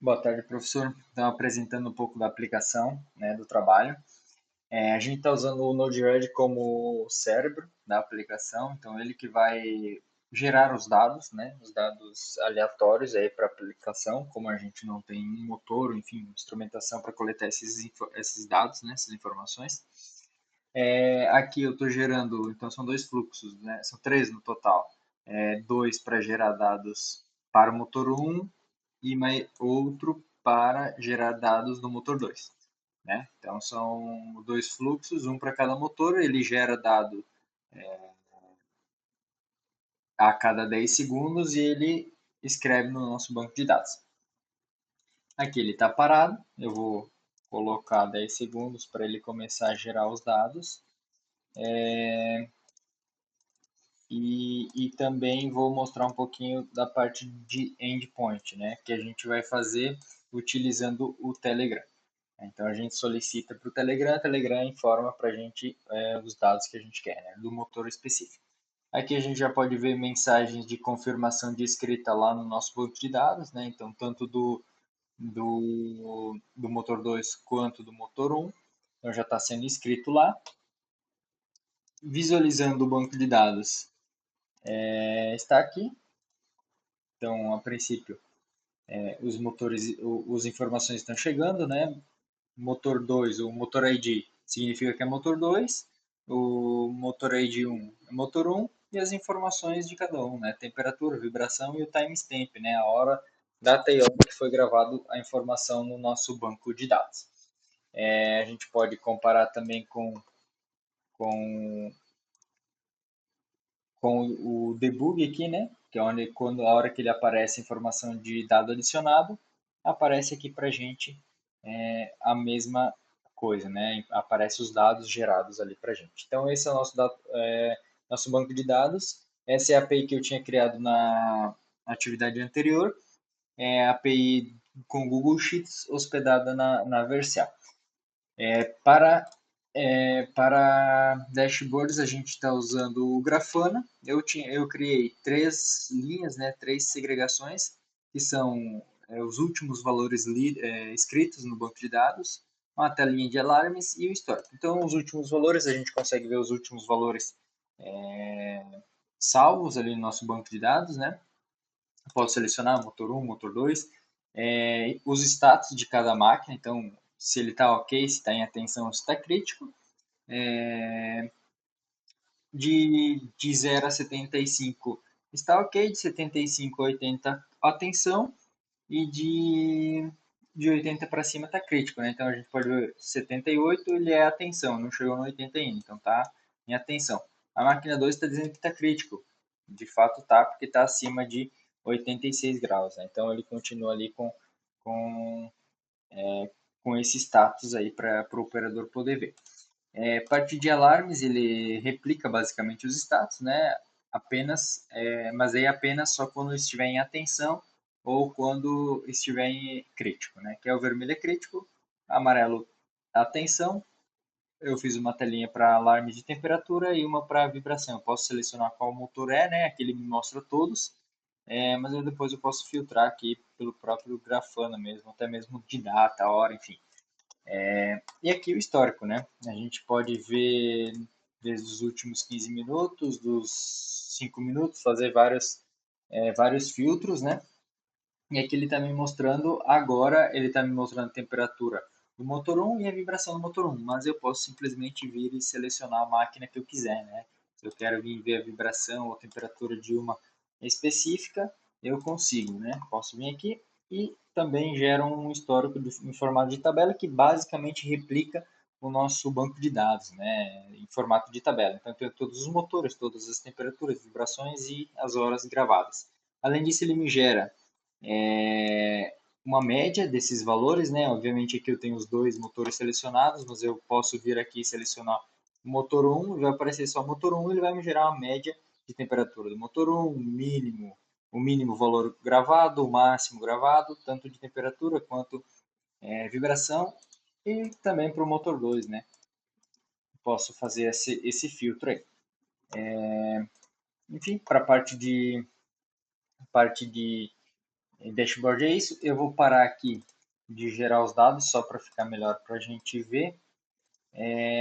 Boa tarde, professor. Então, apresentando um pouco da aplicação, né, do trabalho. A gente está usando o Node-RED como cérebro da aplicação, então ele que vai gerar os dados, né, os dados aleatórios aí para a aplicação, como a gente não tem um motor, enfim, instrumentação para coletar esses dados, né, essas informações. Aqui eu estou gerando, então são dois fluxos, né, são três no total. Dois para gerar dados para o motor um e outro para gerar dados do motor 2, né? Então são dois fluxos, um para cada motor, ele gera dado a cada 10 segundos e ele escreve no nosso banco de dados. Aqui ele está parado, eu vou colocar 10 segundos para ele começar a gerar os dados. E também vou mostrar um pouquinho da parte de endpoint, né, que a gente vai fazer utilizando o Telegram. Então a gente solicita para o Telegram informa para a gente os dados que a gente quer, né, do motor específico. Aqui a gente já pode ver mensagens de confirmação de escrita lá no nosso banco de dados, né, então tanto do motor 2 quanto do motor 1, então já está sendo escrito lá. Visualizando o banco de dados, está aqui, então a princípio os motores, as informações estão chegando, né? Motor 2, o motor ID significa que é motor 2, o motor ID 1 é motor 1 e as informações de cada um, né? Temperatura, vibração e o timestamp, né? A hora, data e hora que foi gravado a informação no nosso banco de dados. A gente pode comparar também com, com o debug aqui, né? Que é onde quando a hora que ele aparece a informação de dado adicionado, aparece aqui para a gente a mesma coisa, né? Aparece os dados gerados ali para a gente. Então esse é o nosso banco de dados. Essa é a API que eu tinha criado na atividade anterior. É a API com Google Sheets hospedada na Vercel. Para dashboards, a gente está usando o Grafana. Eu criei três linhas, né, três segregações, que são os últimos valores escritos no banco de dados, uma telinha de alarmes e o histórico. Então, os últimos valores, a gente consegue ver os últimos valores é, salvos ali no nosso banco de dados, né? Posso selecionar motor 1, motor 2, os status de cada máquina, então se ele está ok, se está em atenção, se está crítico, de 0 a 75 está ok, de 75 a 80 atenção e de 80 para cima está crítico, né? Então a gente pode ver 78 ele é atenção, não chegou no 80 ainda, então está em atenção. A máquina 2 está dizendo que está crítico, de fato está, porque está acima de 86 graus, né? Então ele continua ali com, com esse status aí para o operador poder ver. Parte de alarmes, ele replica basicamente os status, né? Mas aí apenas só quando estiver em atenção ou quando estiver em crítico, né? Que é o vermelho é crítico, amarelo atenção. Eu fiz uma telinha para alarme de temperatura e uma para vibração. Eu posso selecionar qual motor é, né? Aqui ele me mostra todos, mas depois eu posso filtrar aqui pelo próprio Grafana mesmo, até mesmo de data, hora, enfim. E aqui o histórico, né? A gente pode ver desde os últimos 15 minutos, dos 5 minutos, fazer vários filtros, né? E aqui ele está me mostrando, agora ele está me mostrando a temperatura do motor 1 e a vibração do motor 1, mas eu posso simplesmente vir e selecionar a máquina que eu quiser, né? Se eu quero vir ver a vibração ou a temperatura de uma específica, eu consigo, né? Posso vir aqui e também gera um histórico em formato de tabela que basicamente replica o nosso banco de dados, né? Em formato de tabela. Então, eu tenho todos os motores, todas as temperaturas, vibrações e as horas gravadas. Além disso, ele me gera uma média desses valores, né? Obviamente aqui eu tenho os dois motores selecionados, mas eu posso vir aqui e selecionar o motor 1, vai aparecer só o motor 1, ele vai me gerar uma média de temperatura do motor 1, o mínimo valor gravado, o máximo gravado, tanto de temperatura quanto vibração, e também para o motor 2, né? Posso fazer esse filtro aí. Enfim, para a parte de Dashboard é isso. Eu vou parar aqui de gerar os dados só para ficar melhor para a gente ver.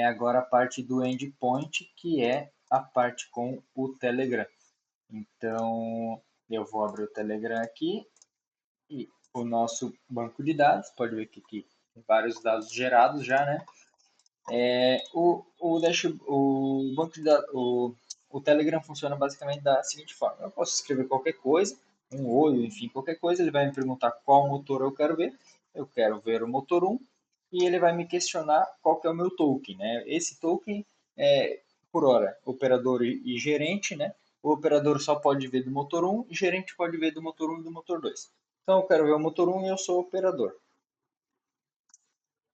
Agora a parte do endpoint, que é a parte com o Telegram. Então, eu vou abrir o Telegram aqui e o nosso banco de dados. Pode ver que aqui tem vários dados gerados já, né? O banco de dados, o Telegram funciona basicamente da seguinte forma: eu posso escrever qualquer coisa, um oi, enfim, qualquer coisa, ele vai me perguntar qual motor eu quero ver. Eu quero ver o motor 1 e ele vai me questionar qual que é o meu token, né? Esse token é, por hora, operador e gerente, né? O operador só pode ver do motor 1 e o gerente pode ver do motor 1 e do motor 2. Então eu quero ver o motor 1 e eu sou o operador.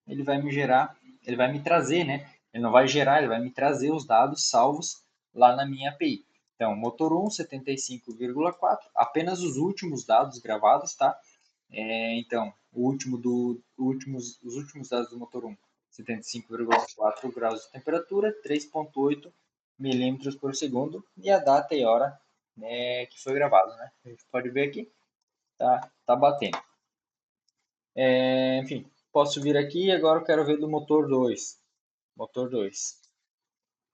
Ele vai me gerar, ele vai me trazer, né? Ele não vai gerar, ele vai me trazer os dados salvos lá na minha API. Então, motor 1, 75,4, apenas os últimos dados gravados, tá? Então, os últimos dados do motor 1, 75,4 graus de temperatura, 3,8 milímetros por segundo e a data e hora, né, que foi gravado, né? A gente pode ver aqui, tá batendo. Enfim, posso vir aqui e agora eu quero ver do motor 2. Motor 2.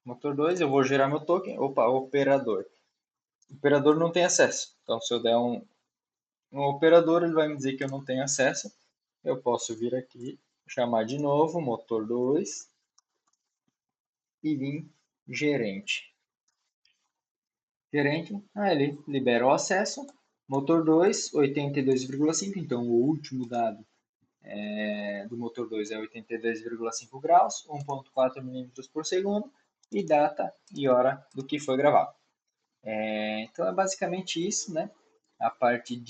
Motor 2, eu vou gerar meu token. Opa, operador. O operador não tem acesso. Então, se eu der um operador, ele vai me dizer que eu não tenho acesso. Eu posso vir aqui, chamar de novo, motor 2 e vir gerente. Gerente, ele libera o acesso. Motor 2, 82,5. Então, o último dado do motor 2 é 82,5 graus, 1,4 milímetros por segundo, e data e hora do que foi gravado. Então é basicamente isso, né? A parte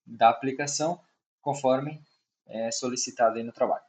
da aplicação, conforme solicitado aí no trabalho.